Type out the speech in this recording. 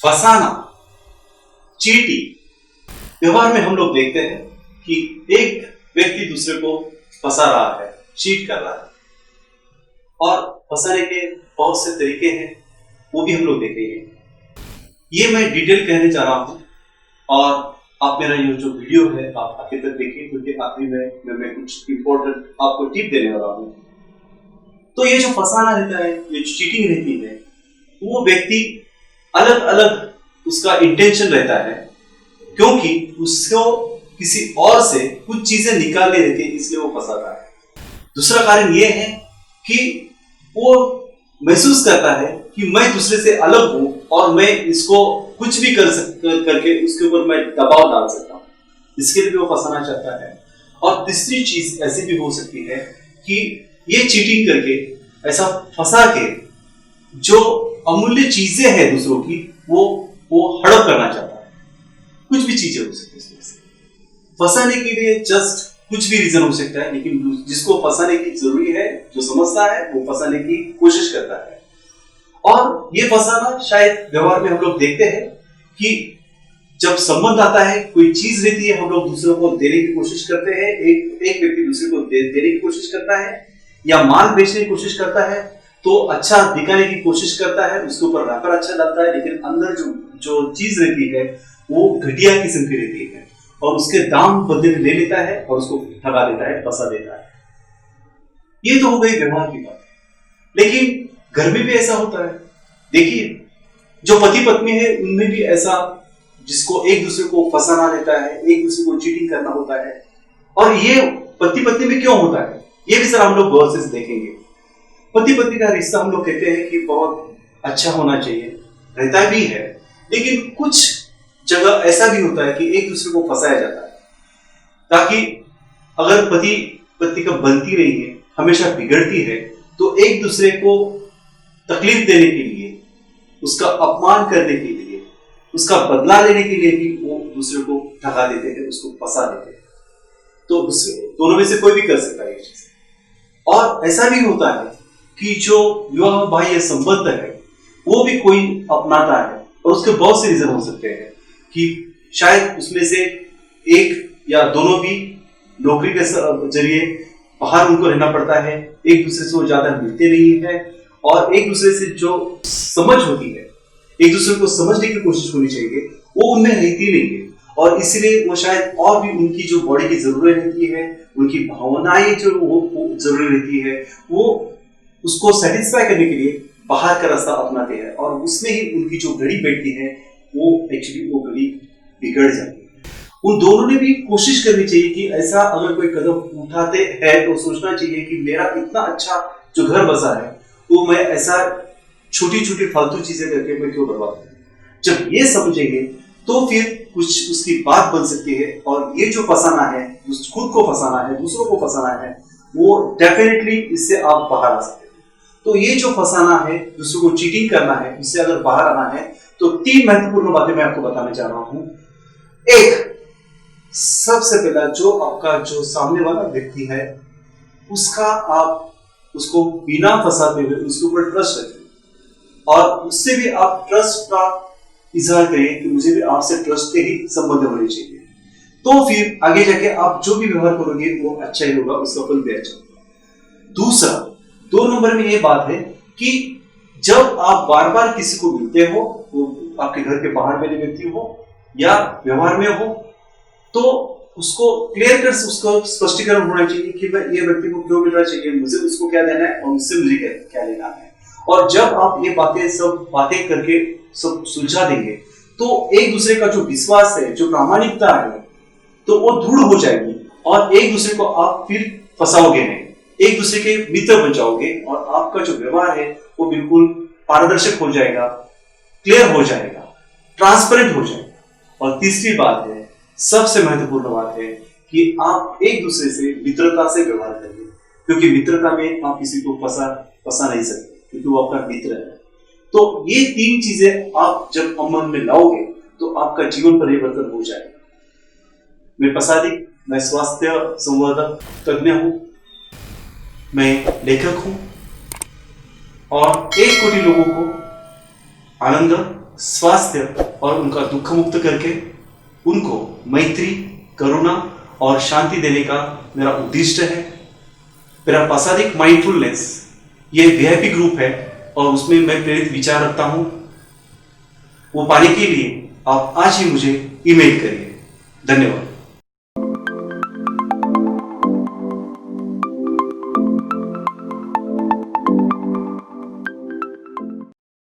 फसाना, cheating, व्यवहार में हम लोग देखते हैं कि एक व्यक्ति दूसरे को फंसा रहा है, चीट कर रहा है, और फंसाने के बहुत से तरीके हैं, वो भी हम लोग देखेंगे। ये मैं डिटेल कहने जा रहा हूं, और आप मेरा ये जो वीडियो है आप आखिर तक देखिए, क्योंकि आखिरी में मैं कुछ इंपॉर्टेंट आपको टिप देने वाला हूं। तो ये जो फंसाना रहता है, ये चीटिंग रहती है, वो व्यक्ति अलग अलग उसका इंटेंशन रहता है, क्योंकि उसको किसी और से कुछ चीजें निकालनी रहती है, इसलिए वो फंसाता है। दूसरा कारण ये है कि वो महसूस करता है कि मैं दूसरे से अलग हूं और मैं इसको कुछ भी करके उसके ऊपर मैं दबाव डाल सकता हूं, इसके लिए भी वो फंसाना चाहता है। और तीसरी चीज ऐसी भी हो सकती है कि ये चीटिंग करके, ऐसा फंसा के, जो अमूल्य चीजें हैं दूसरों की, वो हड़प करना चाहता है। कुछ भी चीजें हो सकती है फंसाने के लिए, जस्ट कुछ भी रीजन हो सकता है, लेकिन जिसको फंसाने की जरूरी है, जो समझता है, वो फंसाने की कोशिश करता है। और ये फंसाना शायद व्यवहार में हम लोग देखते हैं कि जब संबंध आता है, कोई चीज रहती है, हम लोग दूसरों को देने की कोशिश करते हैं, एक व्यक्ति दूसरे को देने की कोशिश करता है, या माल बेचने की कोशिश करता है, तो अच्छा दिखाने की कोशिश करता है, उसके ऊपर रैपर अच्छा लगता है, लेकिन अंदर जो चीज रहती है वो घटिया किस्म की रहती है, और उसके दाम बदले में ले लेता है और उसको ठगा देता है, फंसा देता है। ये तो हो गई व्यवहार की बात, लेकिन घर में भी ऐसा होता है। देखिए, जो पति पत्नी है उनमें भी ऐसा, जिसको एक दूसरे को फंसाना रहता है, एक दूसरे को चीटिंग करना होता है। और ये पति पत्नी में क्यों होता है, ये भी सर हम लोग गौर से देखेंगे। पति पत्नी का रिश्ता हम लोग कहते हैं कि बहुत अच्छा होना चाहिए, रहता भी है, लेकिन कुछ जगह ऐसा भी होता है कि एक दूसरे को फंसाया जाता है, ताकि अगर पति पत्नी का बनती रही है, हमेशा बिगड़ती है, तो एक दूसरे को तकलीफ देने के लिए, उसका अपमान करने के लिए, उसका बदला लेने के लिए भी वो दूसरे को ठगा देते हैं, उसको फंसा देते हैं। तो दोनों में से कोई भी कर सकता है ये चीज। और ऐसा भी होता है कि जो विवाह बाह्य संबंध है, वो भी कोई अपनाता है, और उसके बहुत से रीजन हो सकते हैं कि शायद उसमें से एक या दोनों भी नौकरी के जरिए बाहर उनको रहना पड़ता है, एक दूसरे से वो ज्यादा मिलते नहीं है, और एक दूसरे से जो समझ होती है, एक दूसरे को समझने की कोशिश होनी चाहिए, वो उनमें रहती नहीं है। और इसलिए वो शायद और भी उनकी जो बॉडी की जरूरत रहती है, उनकी भावनाएं जो वो जरूरी रहती है, वो उसको सेटिस्फाई करने के लिए बाहर का रास्ता अपनाते हैं, और उसमें ही उनकी जो घड़ी बैठती है, वो एक्चुअली वो घड़ी बिगड़ जाती है। उन दोनों ने भी कोशिश करनी चाहिए कि ऐसा अगर कोई कदम उठाते हैं तो सोचना चाहिए कि मेरा इतना अच्छा जो घर बसा है, वो मैं ऐसा छोटी छोटी फालतू चीजें करके मैं क्यों बर्बाद करूं। जब ये समझेंगे तो फिर कुछ उसकी बात बन सकती है, और ये जो फंसाना है, खुद को फंसाना है, दूसरों को फंसाना है, वो डेफिनेटली इससे आप बाहर आ सकते हैं। तो ये जो फंसाना है, दूसरों को चीटिंग करना है, इससे अगर बाहर आना है, तो 3 महत्वपूर्ण बातें मैं आपको बताने जा रहा हूं। एक, सबसे पहला, जो आपका जो सामने वाला व्यक्ति है, उसका आप उसको बिना फंसाते हुए उसके ऊपर ट्रस्ट रखें, और उससे भी आप ट्रस्ट का इजहार करें कि मुझे भी आपसे ट्रस्ट के ही संबंध होने चाहिए। तो फिर आगे जाके आप जो भी व्यवहार करोगे वो अच्छा ही होगा, उसका फल भी अच्छा होगा। दूसरा, 2 नंबर में ये बात है कि जब आप बार बार किसी को मिलते हो, वो आपके घर के बाहर वाले व्यक्ति हो या व्यवहार में हो, तो उसको क्लियर कर, उसको स्पष्टीकरण होना चाहिए कि मैं ये व्यक्ति को क्यों मिलना चाहिए, मुझे उसको क्या देना है, और उससे मुझे क्या लेना है। और जब आप ये बातें करके सब सुलझा देंगे, तो एक दूसरे का जो विश्वास है, जो प्रामाणिकता है, तो वो दृढ़ हो जाएगी, और एक दूसरे को आप फिर फंसाओगे नहीं, एक दूसरे के मित्र बन जाओगे, और आपका जो व्यवहार है वो बिल्कुल पारदर्शक हो जाएगा, क्लियर हो जाएगा, ट्रांसपेरेंट हो जाएगा। और तीसरी बात है, सबसे महत्वपूर्ण बात है, कि आप एक दूसरे से मित्रता से व्यवहार करिए, क्योंकि मित्रता में आप किसी को फंसा नहीं सकते, क्योंकि वो आपका मित्र है। तो ये 3 चीजें आप जब अमल में लाओगे, तो आपका जीवन परिवर्तन हो जाएगा। मैं प्रसादिक, मैं स्वास्थ्य संवर्धक तज्ञ हूं, मैं लेखक हूं, और 1 कोटि लोगों को आनंद, स्वास्थ्य और उनका दुख मुक्त करके उनको मैत्री, करुणा और शांति देने का मेरा उद्देश्य है। मेरा प्रसादिक माइंडफुलनेस ये वीआईपी ग्रुप है और उसमें मैं प्रेरित विचार रखता हूं। वो पाने के लिए आप आज ही मुझे ईमेल करिए। धन्यवाद।